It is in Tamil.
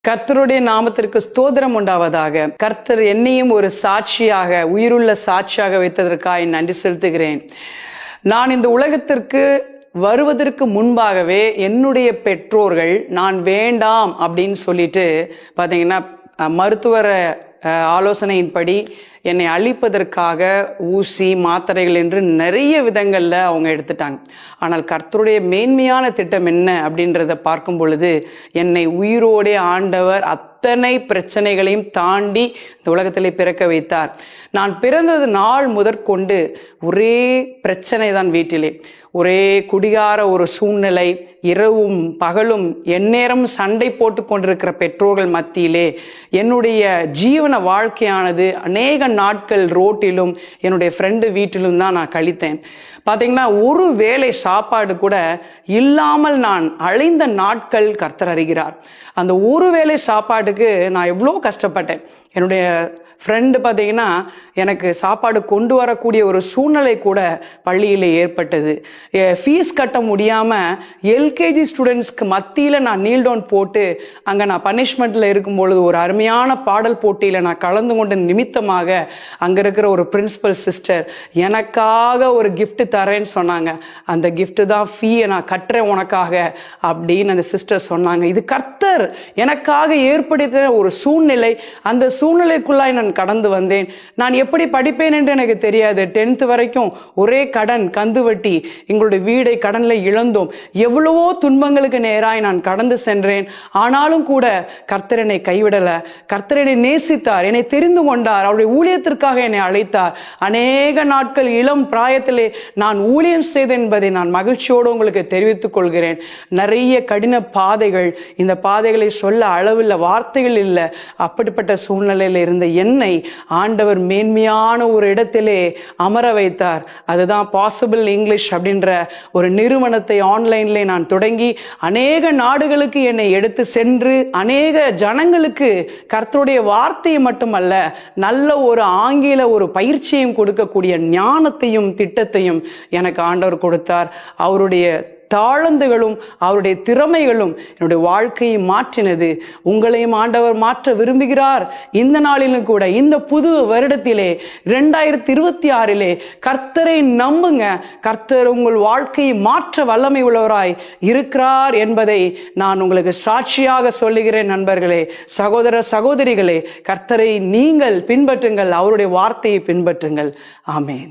கர்த்தருடைய நாமத்திற்கு ஸ்தோத்திரம் உண்டாவதாக. கர்த்தர் என்னையும் ஒரு சாட்சியாக, உயிருள்ள சாட்சியாக வைத்ததற்காக நன்றி செலுத்துகிறேன். நான் இந்த உலகத்திற்கு வருவதற்கு முன்பாகவே என்னுடைய பெற்றோர்கள் நான் வேண்டாம் அப்படின்னு சொல்லிட்டு பார்த்தீங்கன்னா மருத்துவர ஆலோசனையின்படி என்னை அழிப்பதற்காக ஊசி மாத்திரைகள் என்று நிறைய விதங்களில் அவங்க எடுத்துட்டாங்க. ஆனால் கர்த்தருடைய மேன்மையான திட்டம் என்ன அப்படின்றத பார்க்கும் பொழுது என்னை உயிரோடே ஆண்டவர் அத்தனை பிரச்சனைகளையும் தாண்டி இந்த உலகத்திலே பிறக்க வைத்தார். நான் பிறந்தது நாள் முதற்கொண்டு ஒரே பிரச்சனை தான் வீட்டிலே. ஒரே குடிகார ஒரு சூழ்நிலை, இரவும் பகலும் எந்நேரம் சண்டை போட்டு கொண்டிருக்கிற பெற்றோர்கள் மத்தியிலே என்னுடைய ஜீவன வாழ்க்கையானது அநேக நாட்கள் ரோட்டிலும் என்னுடைய ஃப்ரெண்டு வீட்டிலும் தான் நான் கழித்தேன். பார்த்தீங்கன்னா ஒரு வேளை சாப்பாடு கூட இல்லாமல் நான் அழைந்த நாட்கள் கர்த்தர் அறிகிறார். அந்த ஒரு வேளை சாப்பாட்டுக்கு நான் எவ்வளோ கஷ்டப்பட்டேன். என்னுடைய ஃப்ரெண்டு பார்த்தீங்கன்னா எனக்கு சாப்பாடு கொண்டு வரக்கூடிய ஒரு சூழ்நிலை கூட பள்ளியில் ஏற்பட்டது. ஃபீஸ் கட்ட முடியாமல் எல்கேஜி ஸ்டூடெண்ட்ஸ்க்கு மத்தியில் நான் நீல் டவுன் போட்டு அங்கே நான் பனிஷ்மெண்ட்டில் இருக்கும்பொழுது ஒரு அருமையான பாடல் போட்டியில் நான் கலந்து கொண்ட நிமித்தமாக அங்கே இருக்கிற ஒரு பிரின்சிபல் சிஸ்டர் எனக்காக ஒரு கிஃப்ட் தரேன்னு சொன்னாங்க. அந்த கிஃப்ட்டு தான் ஃபீயை நான் கட்டுறேன் உனக்காக அப்படின்னு அந்த சிஸ்டர் சொன்னாங்க. இது கர்த்தர் எனக்காக ஏற்படுத்தின ஒரு சூழ்நிலை. அந்த சூழ்நிலைக்குள்ளாய் நான் கடந்து வந்தேன். நான் எப்படி படிப்பேன் என்று எனக்கு தெரியாது. 10th வரைக்கும் ஒரே கடன், கந்து வட்டி, எங்களுடைய வீடை கடன்ல இழந்தோம். எவ்வளவோ துன்பங்களுக்கு நேராய் நான் கடந்து சென்றேன். ஆனாலும் கூட கர்த்தர் என்னை கைவிடல. கர்த்தர் என்னை நேசித்தார், என்னை தெரிந்து கொண்டார், அவருடைய ஊழியத்திற்காக என்னை அழைத்தார். அநேக நாட்கள் இளம் பிராயத்திலே நான் ஊழியம் செய்தேன் என்பதை நான் மகிழ்ச்சியோடு உங்களுக்கு தெரிவித்துக் கொள்கிறேன். நிறைய கடின பாதைகள், இந்த பாதைகளை சொல்ல அளவில் வார்த்தைகள் இல்லை. அப்படிப்பட்ட சூழ்நிலையில் இருந்த என்னை ஆண்டவர் மேன்மையான ஒரு இடத்திலே அமர வைத்தார். அதுதான் பாசிபிள் இங்கிலீஷ் அப்படின்ற ஒரு நிறுவனத்தை ஆன்லைன்ல நான் தொடங்கி அநேக நாடுகளுக்கு என்னை எடுத்து சென்று அநேக ஜனங்களுக்கு கர்த்தருடைய வார்த்தையை மட்டுமல்ல, நல்ல ஒரு ஆங்கில ஒரு பயிற்சியையும் கொடுக்கக்கூடிய ஞானத்தையும் திட்டத்தையும் எனக்கு ஆண்டவர் கொடுத்தார். அவருடைய தாளந்துகளும் அவருடைய திறமைகளும் என்னுடைய வாழ்க்கையை மாற்றினது. உங்களையும் ஆண்டவர் மாற்ற விரும்புகிறார். இந்த நாளிலும் கூட, இந்த புது வருடத்திலே 2026 கர்த்தரை நம்புங்க. கர்த்தர் உங்கள் வாழ்க்கையை மாற்ற வல்லமை உள்ளவராய் இருக்கிறார் என்பதை நான் உங்களுக்கு சாட்சியாக சொல்லுகிறேன். நண்பர்களே, சகோதர சகோதரிகளே, கர்த்தரை நீங்கள் பின்பற்றுங்கள், அவருடைய வார்த்தையை பின்பற்றுங்கள். ஆமென்.